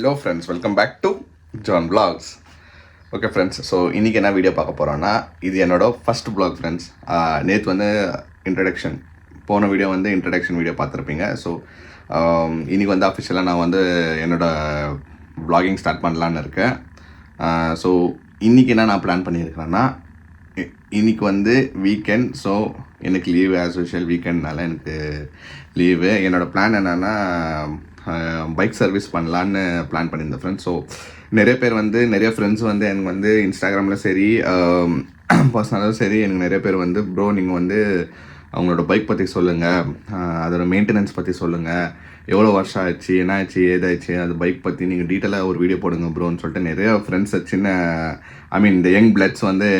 Hello friends, welcome back to John vlogs. Okay friends, so இன்றைக்கி என்ன video பார்க்க போகிறோன்னா, இது என்னோடய ஃபஸ்ட் vlog ஃப்ரெண்ட்ஸ். நேற்று வந்து இன்ட்ரடக்ஷன், போன வீடியோ வந்து இன்ட்ரடக்ஷன் வீடியோ பார்த்துருப்பீங்க. ஸோ இன்றைக்கி வந்து அஃபிஷியலாக நான் வந்து என்னோடய vlogging ஸ்டார்ட் பண்ணலான்னு இருக்கேன். ஸோ இன்றைக்கி என்ன நான் பிளான் பண்ணியிருக்கிறேன்னா, இன்றைக்கி வந்து வீக்கெண்ட். ஸோ எனக்கு லீவு ஆஸ் யூஷுவல், வீக்கெண்ட்னால எனக்கு லீவு. என்னோடய பிளான் என்னென்னா, பைக் சர்வீஸ் பண்ணலான்னு பிளான் பண்ணியிருந்தேன் ஃப்ரெண்ட்ஸ். ஸோ நிறைய ஃப்ரெண்ட்ஸ் வந்து எனக்கு வந்து இன்ஸ்டாகிராமில் சரி, பர்சனலாக சரி, எனக்கு நிறைய பேர் வந்து ப்ரோ நீங்கள் வந்து அவங்களோட பைக் பற்றி சொல்லுங்கள், அதோட மெயின்டெனன்ஸ் பற்றி சொல்லுங்கள், எவ்வளோ வருஷம் ஆச்சு, என்ன ஆச்சு, ஏதாச்சு, அது பைக் பற்றி நீங்கள் டீட்டெயிலாக ஒரு வீடியோ போடுங்க ப்ரோன்னு சொல்லிட்டு நிறைய ஃப்ரெண்ட்ஸ் இந்த யங் பிளட்ஸ் வந்து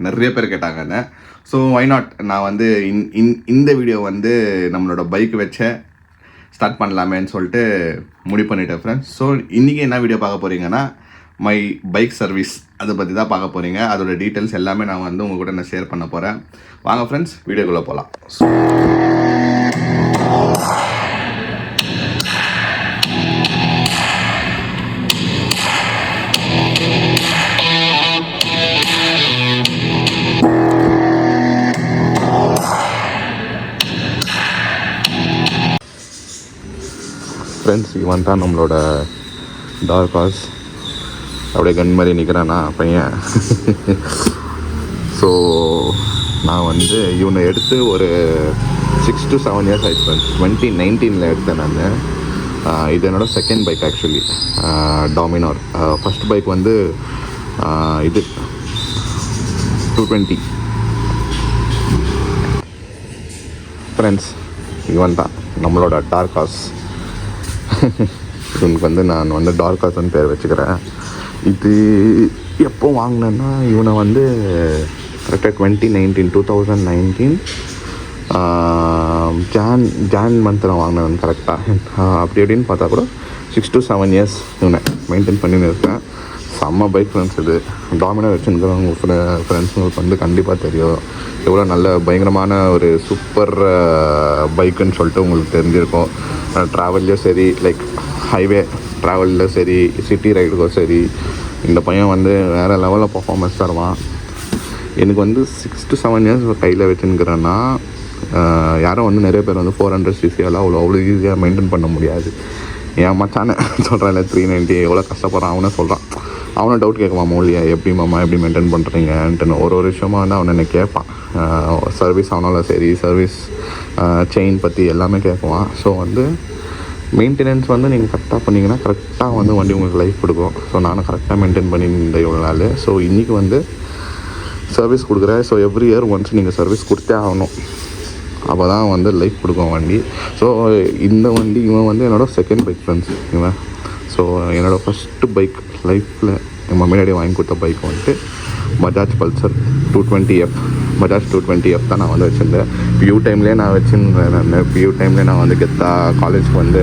நிறைய பேர் கேட்டாங்க. ஸோ வை நாட், நான் வந்து இந்த வீடியோ வந்து நம்மளோட பைக் வச்ச ஸ்டார்ட் பண்ணலாமேன்னு சொல்லிட்டு முடிவு பண்ணிட்டேன் ஃப்ரெண்ட்ஸ். ஸோ இன்றைக்கி என்ன வீடியோ பார்க்க போகிறீங்கன்னா, மை பைக் சர்வீஸ் அதை பற்றி தான் பார்க்க போகிறீங்க. அதோட டீட்டெயில்ஸ் எல்லாமே நான் வந்து உங்கள் கூட நான் ஷேர் பண்ண போகிறேன். வாங்க ஃப்ரெண்ட்ஸ், வீடியோக்குள்ளே போகலாம். ஃப்ரெண்ட்ஸ், இவன் தான் நம்மளோட டார்க் ஹார்ஸ். அப்படியே கன் மாதிரி நிற்கிறானா பையன். ஸோ நான் வந்து இவனை எடுத்து ஒரு 6 to 7 years ஆயிடுச்சு ஃப்ரெண்ட்ஸ். 2019 எடுத்தேன் நான். இது என்னோடய second bike actually, Dominar. First bike வந்து இது 220. ஃப்ரெண்ட்ஸ், இவன் தான் நம்மளோட டார்க் ஹார்ஸ். இவனுக்கு வந்து நான் வந்து டார்க் ஹார்ஸ்ன்னு பேர் வச்சுக்கிறேன். இது எப்போ வாங்கினேன்னா, இவனை வந்து கரெக்டாக 2019 ஜான் மந்தில் வாங்கினேன் கரெக்டாக. அப்படி அப்படின்னு பார்த்தா கூட 6 to 7 years இவனை மெயின்டைன் பண்ணின்னு இருக்கேன். செம்ம பைக் ஃப்ரெண்ட்ஸ். இது டாமினார் வச்சுருக்கிறவங்க ஃப்ரெண்ட்ஸுங்களுக்கு வந்து கண்டிப்பாக தெரியும் எவ்வளோ நல்ல பயங்கரமான ஒரு சூப்பர் பைக்குன்னு சொல்லிட்டு உங்களுக்கு தெரிஞ்சிருக்கும். ட்ராவல்லையும் சரி, லைக் ஹைவே ட்ராவலில் சரி, சிட்டி ரைடுக்கும் சரி, இந்த பையன் வந்து வேறு லெவலில் பர்ஃபார்மன்ஸ் தருவான். எனக்கு வந்து 6 to 7 years கையில் வச்சுருக்கிறேன்னா, யாரும் வந்து நிறைய பேர் வந்து 400cc அவ்வளோ ஈஸியாக மெயின்டைன் பண்ண முடியாது. என் மச்சானே சொல்கிறேன், 390 எவ்வளோ கஷ்டப்படுறான் அவனே சொல்கிறான். அவனை டவுட் கேட்குவான், மொழியா எப்படி மெயின்டைன் பண்ணுறீங்கன்ட்டு ஒரு விஷயமாக வந்து அவனை என்ன கேட்பான். சர்வீஸ் ஆனாலும் சரி, சர்வீஸ் செயின் பற்றி எல்லாமே கேட்குவான். ஸோ வந்து மெயின்டெனன்ஸ் வந்து நீங்கள் கரெக்டாக பண்ணிங்கன்னா கரெக்டாக வந்து வண்டி உங்களுக்கு லைஃப் கொடுக்கும். ஸோ நானும் கரெக்டாக மெயின்டைன் பண்ணியிருந்தேன் இவ்வளோ நாள். ஸோ இன்றைக்கி வந்து சர்வீஸ் கொடுக்குறேன். ஸோ எவ்ரி இயர் ஒன்ஸ் நீங்கள் சர்வீஸ் கொடுத்தே ஆகணும், அப்போ தான் வந்து லைஃப் கொடுக்கும் வண்டி. ஸோ இந்த வண்டி இவன் வந்து என்னோடய செகண்ட் பைக் ஃப்ரெண்ட்ஸ் இவன். ஸோ என்னோடய ஃபஸ்ட்டு பைக் லைஃப்பில் எங்கள் முன்னாடி வாங்கி கொடுத்த பைக் வந்துட்டு Bajaj Pulsar 220F. Bajaj 220F தான் நான் வந்து வச்சுருந்தேன். பியூ டைம்லேயே நான் வச்சுருந்தேன். பியூ டைம்லேயே நான் வந்து கெத்தா காலேஜ்க்கு வந்து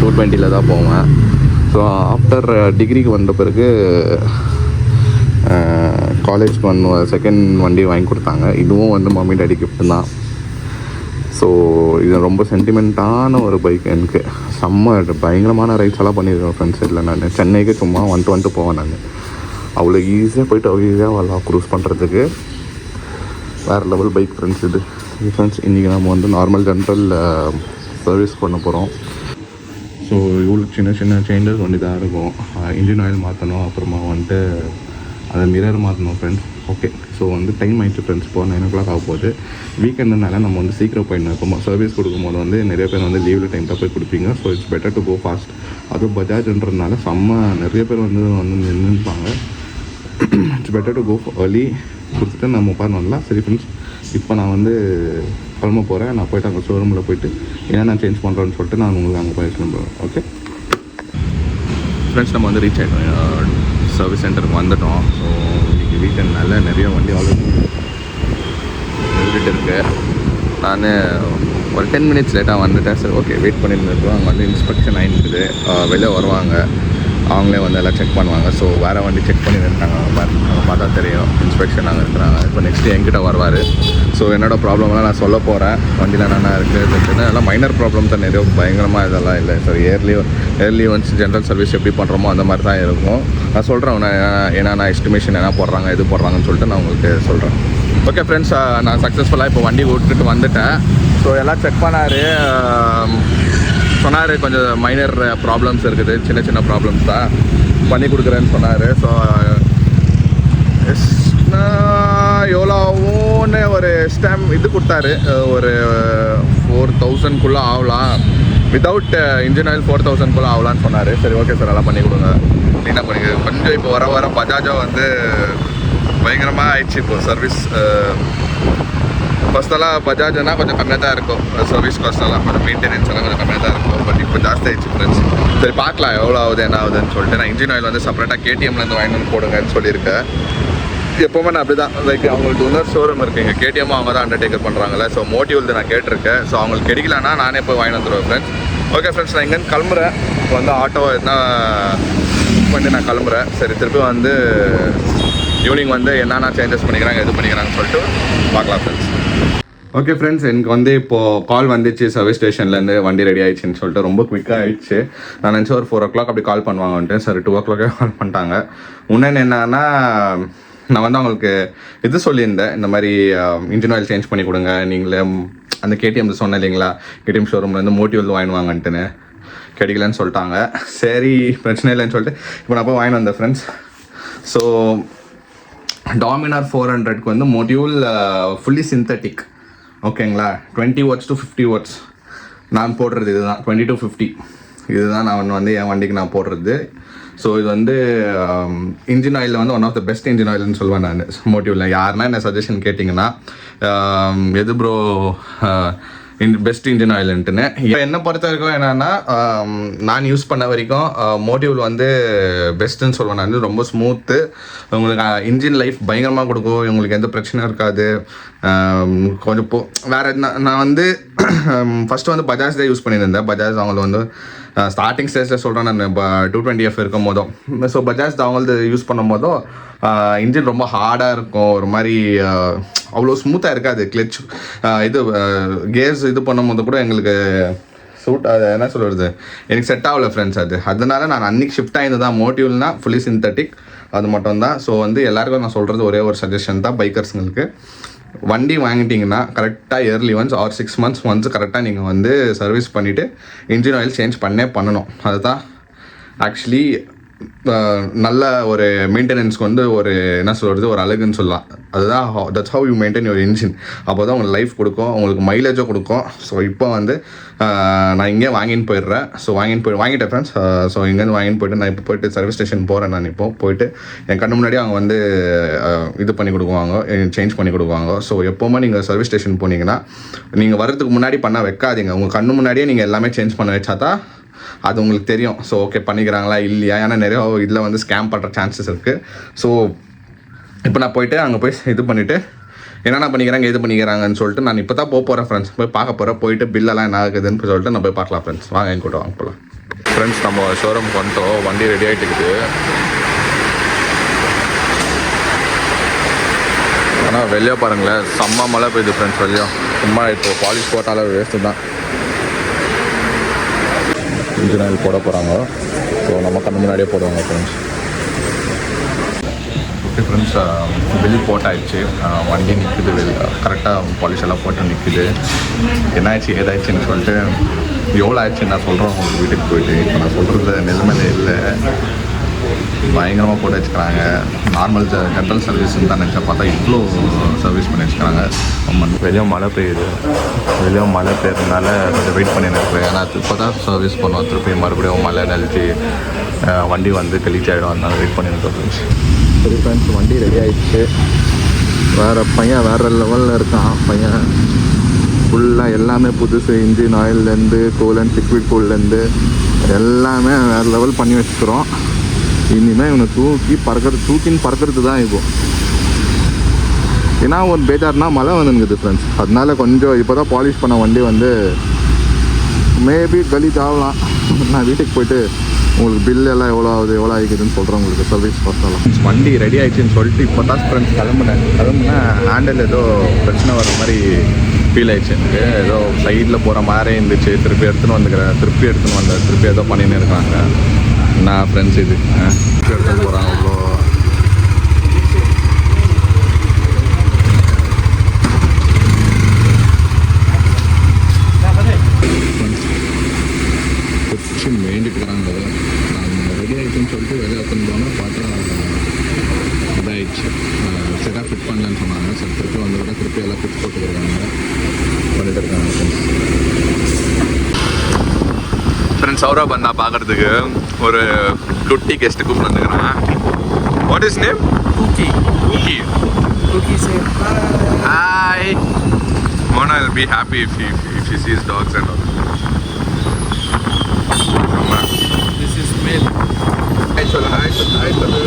220 தான் போவேன். ஸோ ஆஃப்டர் டிகிரிக்கு வந்த பிறகு காலேஜ்க்கு வந்து செகண்ட் வண்டி வாங்கி கொடுத்தாங்க. இதுவும் வந்து மம்மி டாடி கிஃப்ட் தான். ஸோ இது ரொம்ப சென்டிமெண்ட்டான ஒரு பைக். எனக்கு செம்ம பயங்கரமான ரைட்ஸ் எல்லாம் பண்ணியிருக்கேன் ஃப்ரெண்ட்ஸ். இல்லை நான் சென்னைக்கு சும்மா 120 போவேன். நான் அவ்வளோ ஈஸியாக போய்ட்டு அவ்வளோ ஈஸியாக வரலாம் க்ரூஸ் பண்ணுறதுக்கு. வேறு லெவல் பைக் ஃப்ரெண்ட்ஸ் இது. ஃப்ரெண்ட்ஸ், இன்றைக்கி நம்ம வந்து நார்மல் ஜென்ரல் சர்வீஸ் பண்ண போகிறோம். ஸோ இவ்வளோ சின்ன சேஞ்சஸ் வந்து தான் இருக்கும். இன்ஜின் ஆயில் மாற்றணும், அப்புறமா வந்துட்டு அதை மிரர் மாற்றணும் ஃப்ரெண்ட்ஸ். ஓகே, ஸோ வந்து டைம் ஆகிடுச்சு ஃப்ரெண்ட்ஸ். இப்போ 9 o'clock ஆக போகுது. வீக்கெண்டுனால நம்ம வந்து சீக்கிரம் போயிடணும். இப்போ சர்வீஸ் கொடுக்கும்போது வந்து நிறைய பேர் வந்து லீவில் டைம் தான் போய் கொடுப்பீங்க. So it's better to go fast. அதுவும் பஜாஜ்ன்றதுனால நிறைய பேர் வந்து நின்றுப்பாங்க. It's better to go early கொடுத்துட்டு நம்ம வரலாம். சரி ஃப்ரெண்ட்ஸ், இப்போ நான் வந்து கிளம்ப போகிறேன். நான் போய்ட்டு அங்கே ஷோரூமில் போய்ட்டு ஏன்னா நான் சேஞ்ச் பண்ணுறேன்னு சொல்லிட்டு நான் உங்களுக்கு அங்கே போய் கிளம்புறேன். ஓகே ஃப்ரெண்ட்ஸ், நம்ம வந்து ரீச் ஆகிட்டோம், சர்வீஸ் சென்டருக்கு வந்துட்டோம். ஸோ இன்றைக்கி வீக்கெண்ட்னால நிறைய வண்டி ஆல்ரெடி நின்றுட்டு இருக்கு. நான் ஒரு 10 minutes லேட்டாக வந்துட்டேன். சரி, ஓகே வெயிட் பண்ணியிருந்துருக்கோம். அங்கே வந்து இன்ஸ்பெக்ஷன் ஆகிருக்குது, வெளியே வருவாங்க. அவங்களே வந்து எல்லாம் செக் பண்ணுவாங்க. ஸோ வேறு வண்டி செக் பண்ணி நிறுத்தாங்க, பார்த்தா தெரியும் இன்ஸ்பெக்ஷன் அங்கே இருக்கிறாங்க. இப்போ நெக்ஸ்ட்டு என்கிட்ட வருவார். ஸோ என்னோடய ப்ராப்ளம்லாம் நான் சொல்ல போகிறேன். வண்டியில் என்னென்ன இருக்குது எல்லாம் மைனர் ப்ராப்ளம் தான், நிறைய பயங்கரமாக இதெல்லாம் இல்லை. So yearly once general service எப்படி பண்ணுறோமோ அந்த மாதிரி தான் இருக்கும். நான் சொல்கிறேன் நான் எஸ்டிமேஷன் என்ன போடுறாங்க எது போடுறாங்கன்னு சொல்லிட்டு நான் உங்களுக்கு சொல்கிறேன். ஓகே ஃப்ரெண்ட்ஸ், நான் சக்ஸஸ்ஃபுல்லாக இப்போ வண்டி விட்டுட்டு வந்துட்டேன். ஸோ எல்லாம் செக் பண்ணார், சொன்னார் கொஞ்சம் மைனர் ப்ராப்ளம்ஸ் இருக்குது, சின்ன ப்ராப்ளம்ஸ் தான் பண்ணி கொடுக்குறேன்னு சொன்னார். ஸோ எவ்வளோன்னு ஒரு ஸ்டாம்ப் இது கொடுத்தாரு, ஒரு 4000 ஆகலாம், வித்தவுட் இன்ஜின் ஆயில் 4000 ஆகலான்னு சொன்னார். சரி ஓகே சார், எல்லாம் பண்ணி கொடுங்க, க்ளீனாக பண்ணி கொஞ்சம் இப்போ வர பஜாஜோ வந்து பயங்கரமாக ஆயிடுச்சு இப்போ சர்வீஸ். ஃபஸ்ட்டெல்லாம் பஜாஜ்னா கொஞ்சம் கம்மியாக தான் இருக்கும் சர்வீஸ் காஸ்ட்டெல்லாம், கொஞ்சம் மெயின்டெனன்ஸ் எல்லாம் கொஞ்சம் கம்மியாக தான் இருக்கும். பட் இப்போ ஜாஸ்தி ஆகிடுச்சு ஃப்ரெண்ட்ஸ். சரி பார்க்கலாம் எவ்வளோ ஆகுது என்ன ஆகுதுன்னு சொல்லிட்டு நான் இன்ஜின் ஆயில் வந்து செப்பரேட்டாக கேடிஎம்லேருந்து வாங்கிட்டு வந்து போடுங்கன்னு சொல்லியிருக்கேன். எப்போவுமே நான் அப்படி தான், லைக் அவங்களுக்கு இன்னொரு ஷோரூம் இருக்குது இங்கே, கேடிஎம் அவங்க தான் அண்டர்டேக்கர் பண்ணுறாங்களே. ஸோ மோட்டிவ் நான் கேட்டிருக்கேன். ஸோ அவங்களுக்கு கிடைக்கலன்னா நானே போய் வாங்கிட்டு வந்துடுவேன் ஃப்ரெண்ட்ஸ். ஓகே ஃப்ரெண்ட்ஸ், நான் இங்கேருந்து கிளம்புறேன். இப்போ வந்து ஆட்டோ எதுனா புக் பண்ணி நான் கிளம்புறேன். சரி திருப்பி வந்து ஈவினிங் வந்து என்னென்ன சேஞ்சஸ் பண்ணிக்கிறாங்க எது பண்ணிக்கிறாங்கன்னு சொல்லிட்டு பார்க்கலாம் ஃப்ரெண்ட்ஸ். ஓகே ஃப்ரெண்ட்ஸ், எனக்கு வந்து இப்போது கால் வந்துச்சு சர்வீஸ் ஸ்டேஷன்லேருந்து, வண்டி ரெடி ஆகிடுச்சின்னு சொல்லிட்டு ரொம்ப குயிக்காக ஆகிடுச்சு. நான் நினச்சேன் ஒரு 4 o'clock அப்படி கால் பண்ணுவாங்கன்ட்டு. சரி 2 o'clock கால் பண்ணிட்டாங்க. இன்னொன்று என்னன்னா, நான் வந்து அவங்களுக்கு இது சொல்லியிருந்தேன், இந்த மாதிரி இன்ஜின் ஆயில் சேஞ்ச் பண்ணி கொடுங்க, நீங்களே அந்த கேடிஎம் சொன்னேன் இல்லைங்களா, கேடிஎம் ஷோரூம்லேருந்து மோட்டிவ் வாங்கினுவாங்கன்ட்டுன்னு, கிடைக்கலன்னு சொல்லிட்டாங்க. சரி பிரச்சனை இல்லைன்னு சொல்லிட்டு இப்போ நான் போய் வாங்கிட்டு வந்தேன் ஃப்ரெண்ட்ஸ். ஸோ டாமினார் 400க்கு வந்து மோட்டிவ் ஃபுல்லி சிந்தட்டிக், ஓகேங்களா, 20 watts to 50 watts நான் போடுறது இதுதான், 20 to 50 இதுதான் நான் வந்து என் வண்டிக்கு நான் போடுறது. ஸோ இது வந்து இன்ஜின் ஆயிலில் வந்து one of the best engine ஆயில்னு சொல்லுவேன் நான் மோட்டிவில். யாருன்னா என்ன சஜஷன் கேட்டிங்கன்னா எது ப்ரோ பெஸ்ட் இன்ஜின் ஆயில்ன்ட்டுன்னு. என்னை பொறுத்த வரைக்கும் என்னென்னா, நான் யூஸ் பண்ண வரைக்கும் மோட்டிவில் வந்து பெஸ்ட்டுன்னு சொல்லுவேன் நான். ரொம்ப ஸ்மூத்து, உங்களுக்கு இன்ஜின் லைஃப் பயங்கரமாக கொடுக்கும், உங்களுக்கு எந்த பிரச்சனையும் இருக்காது. கொஞ்சம் வேறு நான் வந்து ஃபஸ்ட்டு வந்து பஜாஜ் தான் யூஸ் பண்ணியிருந்தேன். பஜாஜ் அவங்கள வந்து ஸ்டார்டிங் ஸ்டேஜில் சொல்கிறேன் நான், 220F இருக்கும் போதும். ஸோ பஜாஜ் அவங்களது யூஸ் பண்ணும் போதும் இன்ஜின் ரொம்ப ஹார்டாக இருக்கும், ஒரு மாதிரி அவ்வளோ ஸ்மூத்தாக இருக்காது. கிளச் இது கேர்ஸ் இது பண்ணும் போது கூட எங்களுக்கு சூட், அது என்ன சொல்கிறது, எனக்கு செட் ஆகலை ஃப்ரெண்ட்ஸ். அதனால நான் அன்றைக்கி ஷிஃப்ட் ஆகிருந்து தான் மோட்டிவ்னா ஃபுல்லி சிந்தட்டிக், அது மட்டும் தான். ஸோ வந்து எல்லாருக்கும் நான் சொல்கிறது ஒரே ஒரு சஜஷன் தான், பைக்கர்ஸுங்களுக்கு வண்டி வாங்கிட்டிங்கன்னா கரெக்டாக yearly once or 6 months once கரெக்டாக நீங்கள் வந்து சர்வீஸ் பண்ணிவிட்டு இன்ஜின் ஆயில் சேஞ்ச் பண்ணணும். அதுதான் ஆக்சுவலி நல்ல ஒரு மெயின்டெனன்ஸ்க்கு வந்து ஒரு என்ன சொல்கிறது, ஒரு அழகுன்னு சொல்லலாம். அதுதான் that's how you maintain your engine. அப்போ தான் உங்களுக்கு லைஃப் கொடுக்கும், உங்களுக்கு மைலேஜும் கொடுக்கும். ஸோ இப்போ வந்து நான் இங்கே வாங்கின்னு போயிடுறேன். ஸோ வாங்கிட்டேன் ஃப்ரெண்ட்ஸ். ஸோ இங்கேருந்து வாங்கின்னு போய்ட்டு நான் இப்போ போய்ட்டு சர்வீஸ் ஸ்டேஷன் போகிறேன். நான் இப்போ போய்ட்டு என் கண்ணு முன்னாடி அவங்க வந்து இது பண்ணி கொடுக்குவாங்க, சேஞ்ச் பண்ணி கொடுக்குவாங்க. ஸோ எப்போவுமே நீங்கள் சர்வீஸ் ஸ்டேஷன் போனீங்கன்னா நீங்கள் வரதுக்கு முன்னாடி பண்ண வைக்காதீங்க. உங்கள் கண்ணு முன்னாடியே நீங்கள் எல்லாமே சேஞ்ச் பண்ண வச்சா தான் அது உங்களுக்கு தெரியும். ஸோ ஓகே பண்ணிக்கிறாங்களா இல்லையா, ஏன்னா நிறைய இதில் வந்து ஸ்கேம் பண்ணுற சான்சஸ் இருக்குது. ஸோ இப்போ நான் போய்ட்டு அங்கே போய் இது பண்ணிவிட்டு என்னென்ன பண்ணிக்கிறாங்க எது பண்ணிக்கிறாங்கன்னு சொல்லிட்டு நான் இப்போ தான் போகிறேன் ஃப்ரெண்ட்ஸ். போய் பார்க்க போகிறேன், போயிட்டு பில்லெல்லாம் என்ன ஆகுதுன்னு சொல்லிட்டு நான் போய் பார்க்கலாம் ஃப்ரெண்ட்ஸ். வாங்க என் கூட வாங்க போகலாம் ஃப்ரெண்ட்ஸ். நம்ம ஷோரூம் வந்துட்டோம், வண்டி ரெடி ஆகிட்டுக்குது. ஆனால் வெளியே பாருங்களேன், செம்ம மழை பெய்யுது ஃப்ரெண்ட்ஸ். வெளியே சும்மா இப்போ பாலிஷ் போட்டாலும் வேஸ்ட்டு தான். இன்ஜின் ஆயில் போட போகிறாங்க. ஸோ நம்ம கண்ணு முன்னாடியே போடுவாங்க ஃப்ரெண்ட்ஸ். ஓகே ஃப்ரெண்ட்ஸ், பில் போட்டாயிடுச்சு. வண்டி நிற்குது, கரெக்டாக பாலிஷ் எல்லாம் போட்டு நிற்குது. என்னாச்சு ஏதாச்சுன்னு சொல்லிட்டு எவ்வளோ ஆயிடுச்சு நான் சொல்கிறேன் உங்களுக்கு வீட்டுக்கு போயிட்டு. இப்போ நான் சொல்கிறது நிலைமையில இல்லை, பயங்கரமாக போட்டு வச்சுக்கிறாங்க. நார்மல் ஜென்ரல் சர்வீஸ்ன்னு தான் நினச்சா, பார்த்தா இவ்வளோ சர்வீஸ் பண்ணி வச்சுக்கிறாங்க. வெளியே மழை பெய்யுது, வெளியே மழை பெய்யறதுனால கொஞ்சம் வெயிட் பண்ணி நினைக்கிறேன். ஏன்னா இப்போ தான் சர்வீஸ் பண்ணுவோம், திருப்பி மறுபடியும் மழை நெளிச்சு வண்டி வந்து கழிச்சு ஆகிடும், அதனால வெயிட் பண்ணி நினைக்கிறேன். சரி ஃப்ரெண்ட்ஸ், வண்டி ரெடி ஆகிடுச்சு. வேறு லெவலில் இருக்கான் பையன். ஃபுல்லாக எல்லாமே புதுசு, இன்ஜின் ஆயில்லேருந்து கூலண்ட் லிக்விட் கூல்லேருந்து எல்லாமே வேறு லெவல் பண்ணி வச்சுக்கிறோம். இனிமேல் இவனை தூக்கின்னு பறக்கிறது தான் இப்போ. ஏன்னா ஒரு பேஜார்னா மழை வந்துங்குது ஃப்ரெண்ட்ஸ். அதனால கொஞ்சம் இப்போ தான் பாலிஷ் பண்ண வண்டி வந்து மேபி கலீஜ் ஆகலாம். நான் வீட்டுக்கு போய்ட்டு உங்களுக்கு பில் எல்லாம் எவ்வளோ ஆகிக்குதுன்னு சொல்கிறேன் உங்களுக்கு சர்வீஸ் காஸ்ட்டெல்லாம். வண்டி ரெடி ஆகிடுச்சின்னு சொல்லிட்டு இப்போ தான் ஃப்ரெண்ட்ஸ் கிளம்புனா ஹேண்டில் ஏதோ பிரச்சனை வர மாதிரி ஃபீல் ஆயிடுச்சு எனக்கு. ஏதோ சைடில் போகிற மாதிரி இருந்துச்சு. திருப்பி திருப்பி ஏதோ பண்ணின்னு இருக்காங்க. நான் ஃப்ரெண்ட்ஸ் இது எடுத்துன்னு போகிறாங்க அவ்வளோ. வேண்டிட்டுக்கிறாங்க. நான் ரெடி ஆகிடுச்சுன்னு சொல்லிட்டு வெளியே எடுத்துன்னு போனால் பார்த்தா இதாகிடுச்சு. சரியாக ஃபிட் பண்ணலன்னு சொன்னாங்க. சரி திருப்பி வந்ததோட திருப்பி எல்லாம் ஃபிட் போட்டுக்கிறாங்க பண்ணிட்டு இருக்காங்க. ஃப்ரெண்ட்ஸ் சௌரப் வந்தா பார்க்குறதுக்கு ஒரு குட்டி கெஸ்ட்டு கூப்பிட்டு வந்துக்கிறேன். What is name? Cookie. Cookie say hi. Mona will be happy if she sees dogs and all. This is Mel. Hi சொல்லு.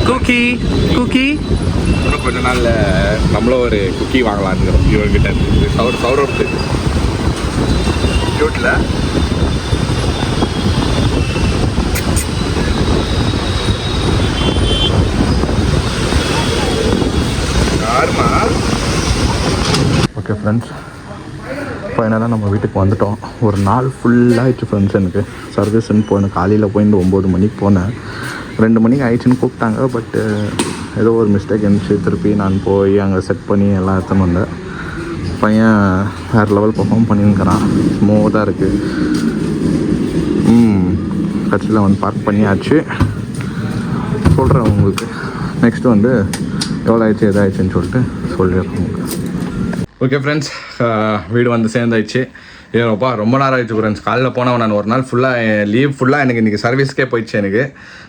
Cookie. இன்னும் கொஞ்ச நாளில் நம்மளும் ஒரு குக்கி வாங்கலான்னு இவர்கிட்ட. சௌரப் கியூட்ல. ஓகே ஃப்ரெண்ட்ஸ், ஃபைனலாக நம்ம வீட்டுக்கு வந்துட்டோம். ஒரு நாள் ஃபுல்லாகிடுச்சு ஃப்ரெண்ட்ஸ். எனக்கு சர்வீஸ்ன்னு போனேன். காலையில் போயிட்டு 9 மணிக்கு போனேன். 2 மணிக்கு ஆயிடுச்சுன்னு கூப்பிட்டாங்க. பட்டு ஏதோ ஒரு மிஸ்டேக் இருந்துச்சு. திருப்பி நான் போய் அங்கே செட் பண்ணி எல்லாம் எடுத்துன்னு வந்தேன். பையன் வேறு லெவல் பர்ஃபார்ம் பண்ணியிருக்கிறான். ஸ்மூத்தாக இருக்குது. கட்சியில் வந்து பார்க் பண்ணியாச்சு. சொல்கிறேன் உங்களுக்கு. நெக்ஸ்ட்டு வந்து எவ்வளோ ஆயிடுச்சு எதாயிடுச்சுன்னு சொல்லிட்டு சொல்லிடுறேன் உங்களுக்கு. ஓகே ஃப்ரெண்ட்ஸ், வீடு வந்து சேர்ந்தாயிடுச்சு. ஏப்பா ரொம்ப நேரம் ஆயிடுச்சு ஃப்ரெண்ட்ஸ். காலையில் போனவன் நான் ஒரு நாள் ஃபுல்லாக லீவ் ஃபுல்லாக எனக்கு இன்றைக்கி சர்வீஸ்க்கே போயிடுச்சு. எனக்கு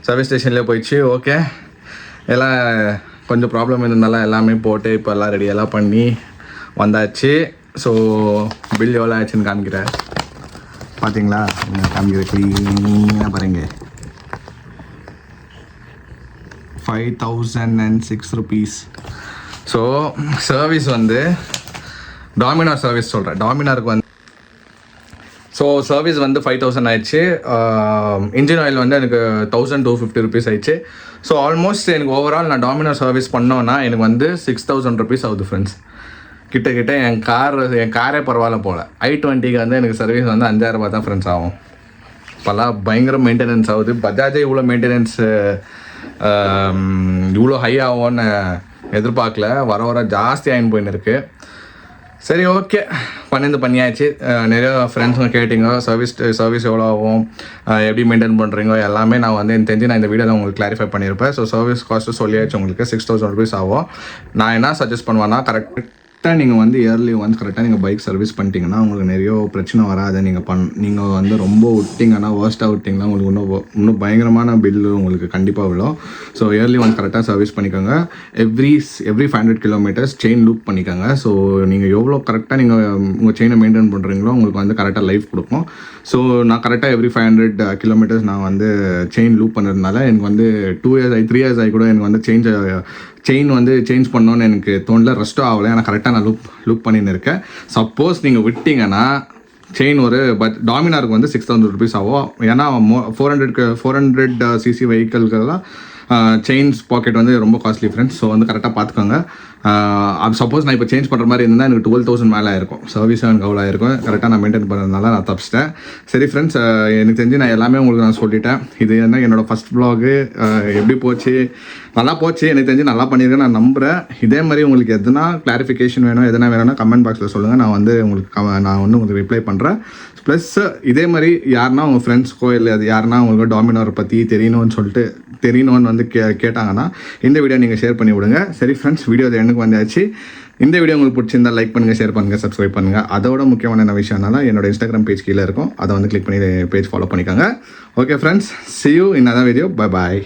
சர்வீஸ் ஸ்டேஷன்லேயே போயிடுச்சு. ஓகே, எல்லாம் கொஞ்சம் ப்ராப்ளம் இருந்தாலும் எல்லாமே போட்டு இப்போ எல்லாம் ரெடியெல்லாம் பண்ணி வந்தாச்சு. ஸோ பில் எவ்வளோ ஆயிடுச்சுன்னு காமிக்கிறேன். பார்த்தீங்களா? காமிக்கிறேன் க்ளீனாக பாருங்க. 5006 rupees. ஸோ சர்வீஸ் வந்து டாமினார் சர்வீஸ் சொல்கிறேன். டாமினாருக்கு வந்து ஸோ சர்வீஸ் வந்து 5000 ஆயிடுச்சு. இன்ஜின் ஆயில் வந்து எனக்கு 1250 rupees ஆயிடுச்சு. ஸோ ஆல்மோஸ்ட் எனக்கு ஓவரால் நான் டாமினார் சர்வீஸ் பண்ணோன்னா எனக்கு வந்து 6000 rupees ஆகுது ஃப்ரெண்ட்ஸ். கிட்ட என் காரே பரவாயில்ல போல். i20க்கு வந்து எனக்கு சர்வீஸ் வந்து 5000 ரூபா தான் ஃப்ரெண்ட்ஸ் ஆகும். இப்போல்லாம் பயங்கர மெயின்டெனன்ஸ் ஆகுது. பஜாஜே இவ்வளோ மெயின்டெனன்ஸ் இவ்வளோ ஹை ஆகும்னு எதிர்பார்க்கல. வர ஜாஸ்தி ஆகின்னு போயின்னு இருக்குது. சரி ஓகே, பண்ணியாச்சு. நிறைய ஃப்ரெண்ட்ஸுங்க கேட்டிங்க சர்வீஸ் எவ்வளோ ஆகும், எப்படி மெயின்டைன் பண்ணுறீங்க எல்லாமே நான் வந்து எனக்கு தெரிஞ்சு நான் இந்த வீடியோவில் உங்களுக்கு கிளாரிஃபை பண்ணியிருப்பேன். ஸோ சர்வீஸ் காஸ்ட்டு சொல்லியாச்சு உங்களுக்கு 6000 rupees ஆகும். நான் என்ன சஜஸ்ட் பண்ணுவேன்னா, கரெக்டாக நீங்கள் வந்து இயர்லி ஒன்ஸ் கரெக்டாக நீங்கள் பைக் சர்வீஸ் பண்ணிட்டீங்கன்னா உங்களுக்கு நிறைய பிரச்சனை வராது. நீங்கள் வந்து ரொம்ப விட்டிங்கன்னா வேர்ஸ்ட்டாக விட்டிங்கன்னா உங்களுக்கு இன்னும் பயங்கரமான பில்லு உங்களுக்கு கண்டிப்பாக விழும். ஸோ இயர்லி ஒன்ஸ் கரெக்டாக சர்வீஸ் பண்ணிக்கோங்க. எவ்ரி 500 kilometers செயின் லூப் பண்ணிக்கோங்க. ஸோ நீங்கள் எவ்வளோ கரெக்டாக நீங்கள் உங்கள் செயினை மெயின்டைன் பண்ணுறீங்களோ உங்களுக்கு வந்து கரெக்டாக லைஃப் கொடுக்கும். ஸோ நான் கரெக்டாக எவ்ரி 500 kilometers நான் வந்து செயின் லூப் பண்ணுறதுனால எனக்கு வந்து 2 years 3 years ஆகி கூட எனக்கு வந்து செயின் வந்து சேஞ்ச் பண்ணோன்னு எனக்கு தோணல. ரெஸ்ட்டும் ஆகலை. ஆனால் கரெக்டாக நான் லூப் பண்ணின்னு இருக்கேன். சப்போஸ் நீங்கள் விட்டிங்கன்னா செயின் டாமினாருக்கு வந்து 6000 rupees ஆகும். ஏன்னா 400 cc வெஹிக்கிள்கெல்லாம் செயின்ஸ் பாக்கெட் வந்து ரொம்ப காஸ்ட்லி ஃப்ரெண்ட்ஸ். ஸோ வந்து கரெக்டாக பார்த்துக்கோங்க. சப்போஸ் நான் இப்போ சேஞ்ச் பண்ணுற மாதிரி இருந்தால் எனக்கு 12,000 மேலே இருக்கும். சர்வீஸ் எனக்கு அவ்வளோ இருக்கும். கரெக்டாக நான் மெயின்டைன் பண்ணுறதுனால நான் தப்பிச்சிட்டேன். சரி ஃப்ரெண்ட்ஸ், எனக்கு தெரிஞ்சு நான் எல்லாமே உங்களுக்கு நான் சொல்லிட்டேன். இது என்ன என்னோடய ஃபஸ்ட் வ்ளாகு. எப்படி போச்சு? நல்லா போச்சு. எனக்கு தெரிஞ்சு நல்லா பண்ணியிருக்கேன் நான் நம்புகிறேன். இதே மாதிரி உங்களுக்கு எதுனா கிளாரிஃபிகேஷன் வேணும்னா கமெண்ட் பாக்ஸில் சொல்லுங்கள். நான் வந்து உங்களுக்கு ரிப்ளை பண்ணுறேன். ப்ளஸ் இதே மாதிரி யாருன்னா உங்கள் ஃப்ரெண்ட்ஸ்க்கோ இல்லை அது யாருன்னா உங்களுக்கு டாமினாரை பற்றி தெரியணும்னு வந்து கேட்டாங்கன்னா இந்த வீடியோ நீங்கள் ஷேர் பண்ணி விடுங்க. சரி ஃப்ரெண்ட்ஸ், வீடியோ எனக்கு வந்தாச்சு. இந்த வீடியோ உங்களுக்கு பிடிச்சிருந்தா லைக் பண்ணுங்கள், ஷேர் பண்ணுங்கள், சப்ஸ்கிரைப் பண்ணுங்கள். அதோட முக்கியமான என்ன விஷயம்னால என்னோட Instagram பேஜ் கீழே இருக்கும். அதை வந்து கிளிக் பண்ணி பேஜ் ஃபாலோ பண்ணிக்கோங்க. Okay friends, see you in another video. Bye bye.